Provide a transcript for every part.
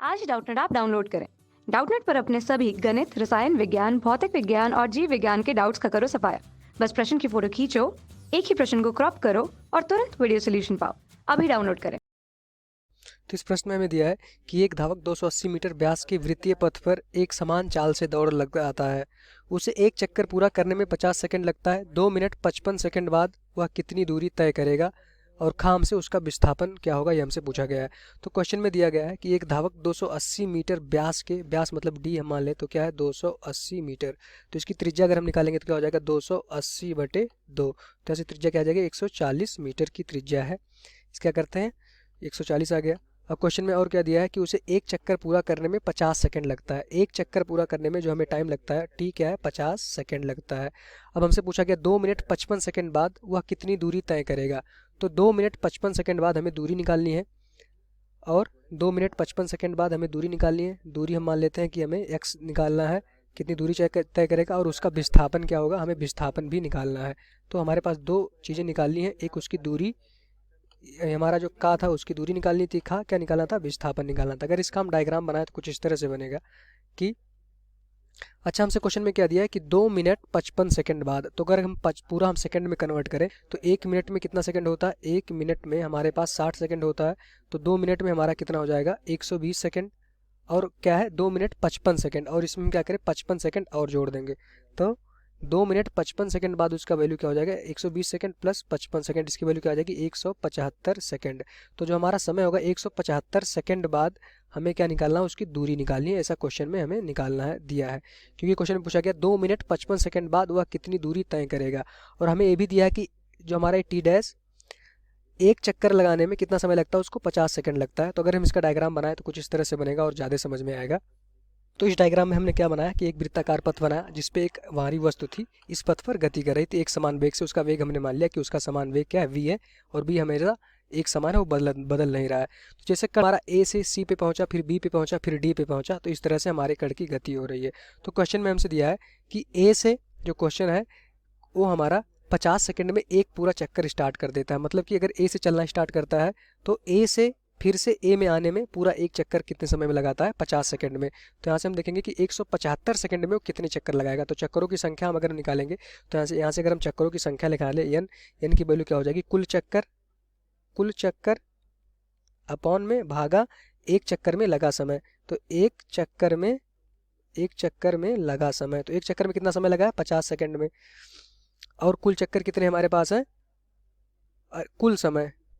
आज Doubtnut app download करें। Doubtnut पर अपने सभी गणित, रसायन विज्ञान, भौतिक विज्ञान और जीव विज्ञान के डाउट्स का करो सफाया। बस प्रश्न की फोटो खींचो, एक ही प्रश्न को क्रॉप करो और तुरंत वीडियो सोल्यूशन पाओ। अभी डाउनलोड करें। तो इस प्रश्न में हमें दिया है कि एक धावक 280 मीटर व्यास के वृत्तीय पथ पर एक समान चाल से दौड़ लगाता है। उसे एक चक्कर पूरा करने में 50 सेकंड लगता है। 2 मिनट 55 सेकंड बाद वह कितनी दूरी तय करेगा और खाम से उसका विस्थापन क्या होगा, ये हमसे पूछा गया है। तो क्वेश्चन में दिया गया है कि एक धावक 280 मीटर व्यास के, व्यास मतलब डी हम मान लें तो क्या है 280 मीटर। तो इसकी त्रिज्या अगर हम निकालेंगे तो क्या हो जाएगा 280/2। तो ऐसी त्रिज्या क्या आ जाएगी 140 मीटर की त्रिज्या है। इसका करते हैं 140 आ गया। अब क्वेश्चन में और क्या दिया है कि उसे एक चक्कर पूरा करने में 50 सेकंड लगता है। एक चक्कर पूरा करने में जो हमें टाइम लगता है टी क्या है 50 सेकंड लगता है। अब हमसे पूछा गया 2 मिनट 55 सेकंड बाद वह कितनी दूरी तय करेगा। तो 2 मिनट 55 सेकंड बाद हमें दूरी निकालनी है और 2 मिनट 55 सेकंड बाद हमें दूरी निकालनी है। दूरी हम मान लेते हैं कि हमें x निकालना है, कितनी दूरी तय करेगा, और उसका विस्थापन क्या होगा, हमें विस्थापन भी निकालना है। तो हमारे पास दो चीज़ें निकालनी है, एक उसकी दूरी, हमारा जो का था उसकी दूरी निकालनी थी, खा क्या निकालना था, विस्थापन निकालना था। अगर इसका हम डायग्राम बनाए तो कुछ इस तरह से बनेगा कि अच्छा हमसे क्वेश्चन में क्या दिया है कि 2 मिनट 55 सेकंड बाद, तो अगर हम पूरा हम सेकंड में कन्वर्ट करें तो 1 मिनट में कितना सेकंड होता है, 1 मिनट में हमारे पास 60 सेकंड होता है। तो 2 मिनट में हमारा कितना हो जाएगा 120 सेकंड, और क्या है 2 मिनट 55 सेकंड, और इसमें हम क्या करें 55 सेकंड और जोड़ देंगे। तो 2 मिनट 55 सेकंड बाद उसका वैल्यू क्या हो जाएगा 120 सेकंड प्लस 55 सेकंड, इसकी वैल्यू क्या आ जाएगी 175 सेकंड। तो जो हमारा समय होगा 175 सेकंड बाद हमें क्या निकालना है, उसकी दूरी निकालनी है। ऐसा क्वेश्चन में हमें निकालना है, दिया है। क्योंकि क्वेश्चन में पूछा गया 2 मिनट 55 सेकंड बाद वह कितनी दूरी तय करेगा, और हमें ये भी दिया है कि जो हमारा टी डैश एक चक्कर लगाने में कितना समय लगता है, उसको 50 सेकंड लगता है। तो अगर हम इसका डायग्राम बनाए तो कुछ इस तरह से बनेगा और ज़्यादा समझ में आएगा। तो इस डायग्राम में हमने क्या बनाया कि एक वृत्ताकार पथ बनाया जिसपे एक भारी वस्तु थी, इस पथ पर गति कर रही थी एक समान वेग से। उसका वेग हमने मान लिया कि उसका समान वेग क्या है v है, और b हमेशा एक समान है, वो बदल नहीं रहा है। तो जैसे हमारा a से c पे पहुंचा, फिर b पे पहुंचा, फिर d पे पहुंचा, तो इस तरह से हमारे कण की गति हो रही है। तो क्वेश्चन में हमसे दिया है कि a से जो क्वेश्चन है वो हमारा 50 सेकंड में एक पूरा चक्कर स्टार्ट कर देता है। मतलब कि अगर ए से चलना स्टार्ट करता है तो ए से फिर से ए में आने में पूरा एक चक्कर कितने समय में लगाता है 50 सेकंड में। तो यहाँ से हम देखेंगे कि 175 सेकंड में वो कितने चक्कर लगाएगा। तो चक्करों की संख्या हम अगर निकालेंगे तो यहाँ से अगर हम चक्करों की संख्या निकालें एन की वैल्यू क्या हो जाएगी, कुल चक्कर अपॉन में भागा एक चक्कर में लगा समय। तो एक चक्कर में लगा समय, तो एक चक्कर में कितना समय लगा है 50 सेकंड में, और कुल चक्कर कितने हमारे पास है,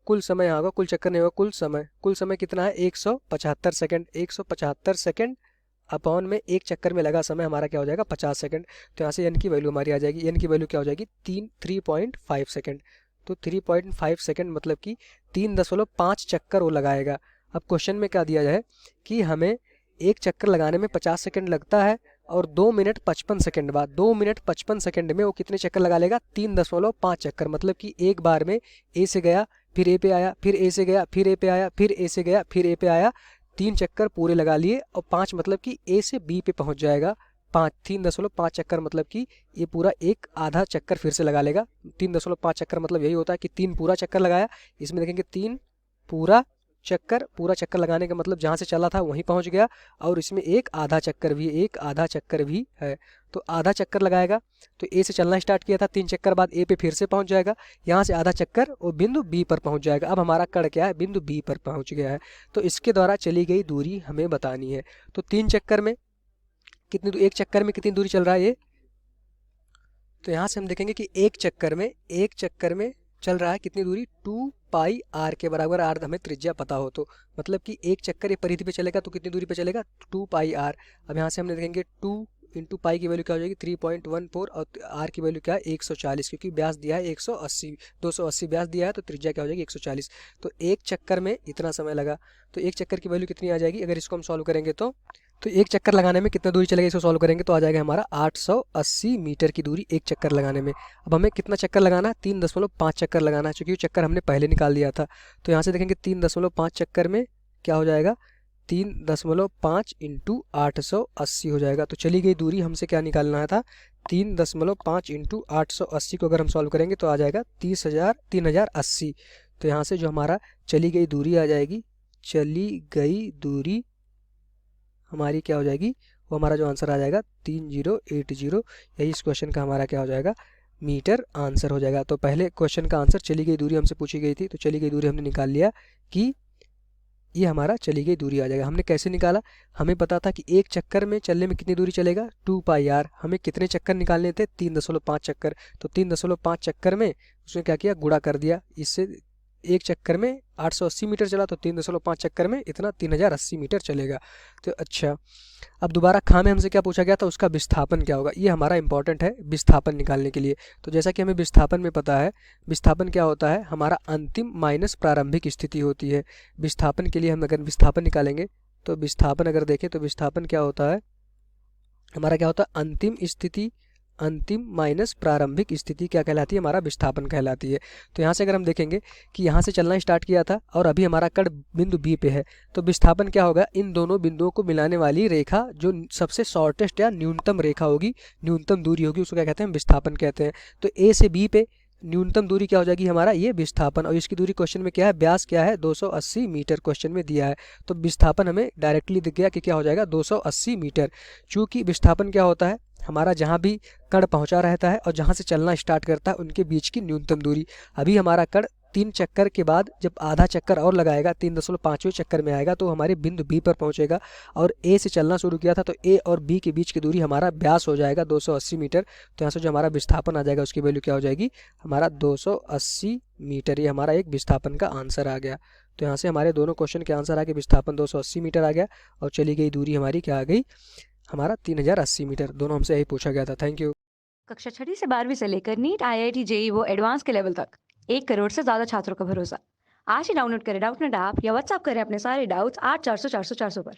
कुल समय यहाँ होगा, कुल चक्कर नहीं होगा, कुल समय कितना है 175 सेकंड। 175 सेकंड अपॉन में एक चक्कर में लगा समय हमारा क्या हो जाएगा 50 सेकंड। तो यहाँ से एन की वैल्यू हमारी आ जाएगी, एन की वैल्यू क्या हो जाएगी 3.5 सेकंड। तो 3.5 सेकंड मतलब कि 3.5 चक्कर वो लगाएगा। अब क्वेश्चन में क्या दिया जाए कि हमें एक चक्कर लगाने में 50 सेकंड लगता है, और 2 मिनट 55 सेकंड बाद 2 मिनट 55 सेकंड में वो कितने चक्कर लगा लेगा 3.5 चक्कर। मतलब कि एक बार में ए से गया, फिर ए पे आया, फिर ए से गया, फिर ए पे आया, फिर ए से गया, फिर ए पे आया, 3 चक्कर पूरे लगा लिए। और 5 मतलब कि ए से बी पे पहुंच जाएगा। 3.5 चक्कर मतलब कि ये पूरा एक आधा चक्कर फिर से लगा लेगा। 3.5 चक्कर मतलब यही होता है कि 3 पूरा चक्कर लगाया। इसमें देखेंगे 3 पूरा चक्कर लगाने का मतलब जहाँ से चला था वहीं पहुँच गया, और इसमें एक आधा चक्कर भी है। तो आधा चक्कर लगाएगा, तो ए से चलना स्टार्ट किया था, 3 चक्कर बाद ए पे फिर से पहुँच जाएगा, यहाँ से आधा चक्कर और बिंदु बी पर पहुँच जाएगा। अब हमारा कण क्या है, बिंदु बी पर पहुँच गया है। तो इसके द्वारा चली गई दूरी हमें बतानी है। तो 3 चक्कर में एक चक्कर में कितनी दूरी चल रहा है ये, तो यहाँ से हम देखेंगे कि एक चक्कर में चल रहा है कितनी दूरी 2 पाई आर के बराबर। आर हमें त्रिज्या पता हो तो मतलब कि एक चक्कर ये परिधि पे चलेगा तो कितनी दूरी पे चलेगा 2 पाई आर। अब यहाँ से हमने देखेंगे 2 इंटू पाई की वैल्यू क्या हो जाएगी 3.14, और आर की वैल्यू क्या है 140, क्योंकि व्यास दिया है 280 व्यास दिया है, तो त्रिज्या क्या हो जाएगी 140। तो एक चक्कर में इतना समय लगा। तो एक चक्कर की वैल्यू कितनी आ जाएगी, अगर इसको हम सॉल्व करेंगे तो एक चक्कर लगाने में कितना दूरी चलेगा, इसको सॉल्व करेंगे तो आ जाएगा हमारा 880 मीटर की दूरी एक चक्कर लगाने में। अब हमें कितना चक्कर लगाना है 3.5 चक्कर लगाना है, क्योंकि वो चक्कर हमने पहले निकाल दिया था। तो यहाँ से देखेंगे 3.5 चक्कर में क्या हो जाएगा 3.5 इंटू 880 हो जाएगा। तो चली गई दूरी हमसे क्या निकालना था 3.5 इंटू 880 को अगर हम सॉल्व करेंगे तो आ जाएगा 3080। तो यहाँ से जो हमारा चली गई दूरी आ जाएगी, चली गई दूरी हमारी क्या हो जाएगी, वो हमारा जो आंसर आ जाएगा 3080, यही इस क्वेश्चन का हमारा क्या हो जाएगा, मीटर आंसर हो जाएगा। तो पहले क्वेश्चन का आंसर चली गई दूरी हमसे पूछी गई थी, तो चली गई दूरी हमने निकाल लिया कि ये हमारा चली गई दूरी आ जाएगा। हमने कैसे निकाला, हमें पता था कि एक चक्कर में चलने में कितनी दूरी चलेगा, 2πr। हमें कितने चक्कर निकालने थे, 3.5 चक्कर। तो 3.5 चक्कर में उसने क्या किया, गुणा कर दिया। इससे एक चक्कर में 880 मीटर चला, तो 3.5 चक्कर में इतना 3080 मीटर चलेगा। तो अच्छा, अब दोबारा खा में हमसे क्या पूछा गया था, उसका विस्थापन क्या होगा, ये हमारा इंपॉर्टेंट है विस्थापन निकालने के लिए। तो जैसा कि हमें विस्थापन में पता है, विस्थापन क्या होता है, हमारा अंतिम माइनस प्रारंभिक स्थिति होती है। विस्थापन के लिए हम अगर विस्थापन निकालेंगे, तो विस्थापन अगर देखें तो विस्थापन क्या होता है, हमारा क्या होता है, अंतिम स्थिति, अंतिम माइनस प्रारंभिक स्थिति क्या कहलाती है, हमारा विस्थापन कहलाती है। तो यहाँ से अगर हम देखेंगे कि यहाँ से चलना स्टार्ट किया था और अभी हमारा कण बिंदु बी पे है, तो विस्थापन क्या होगा, इन दोनों बिंदुओं को मिलाने वाली रेखा जो सबसे शॉर्टेस्ट या न्यूनतम रेखा होगी, न्यूनतम दूरी होगी, उसको क्या कहते हैं, विस्थापन कहते हैं। तो ए से बी पे न्यूनतम दूरी क्या हो जाएगी, हमारा ये विस्थापन। और इसकी दूरी क्वेश्चन में क्या है, व्यास क्या है, 280 मीटर क्वेश्चन में दिया है। तो विस्थापन हमें डायरेक्टली दिख गया कि क्या हो जाएगा, 280 मीटर। चूँकि विस्थापन क्या होता है, हमारा जहाँ भी कण पहुँचा रहता है और जहाँ से चलना स्टार्ट करता है उनके बीच की न्यूनतम दूरी। अभी हमारा कण 3 चक्कर के बाद जब आधा चक्कर और लगाएगा, 3.5वें चक्कर में आएगा, तो हमारे बिंदु बी पर पहुँचेगा। और ए से चलना शुरू किया था, तो ए और बी के बीच की दूरी हमारा व्यास हो जाएगा 280 मीटर। तो यहाँ से जो हमारा विस्थापन आ जाएगा उसकी वैल्यू क्या हो जाएगी, हमारा 280 मीटर। ये हमारा एक विस्थापन का आंसर आ गया। तो यहाँ से हमारे दोनों क्वेश्चन के आंसर आ गए, विस्थापन 280 मीटर आ गया और चली गई दूरी हमारी क्या आ गई, हमारा 3080 मीटर। दोनों हमसे यही पूछा गया था। Thank you. कक्षा 6ठी से 12वीं से लेकर नीट, IIT, JEE वो एडवांस के लेवल तक 1 करोड़ से ज्यादा छात्रों का भरोसा। आज ही डाउनलोड करें डाउटनेट ऐप या व्हाट्सएप करें अपने सारे डाउट्स 8400 400 400 पर।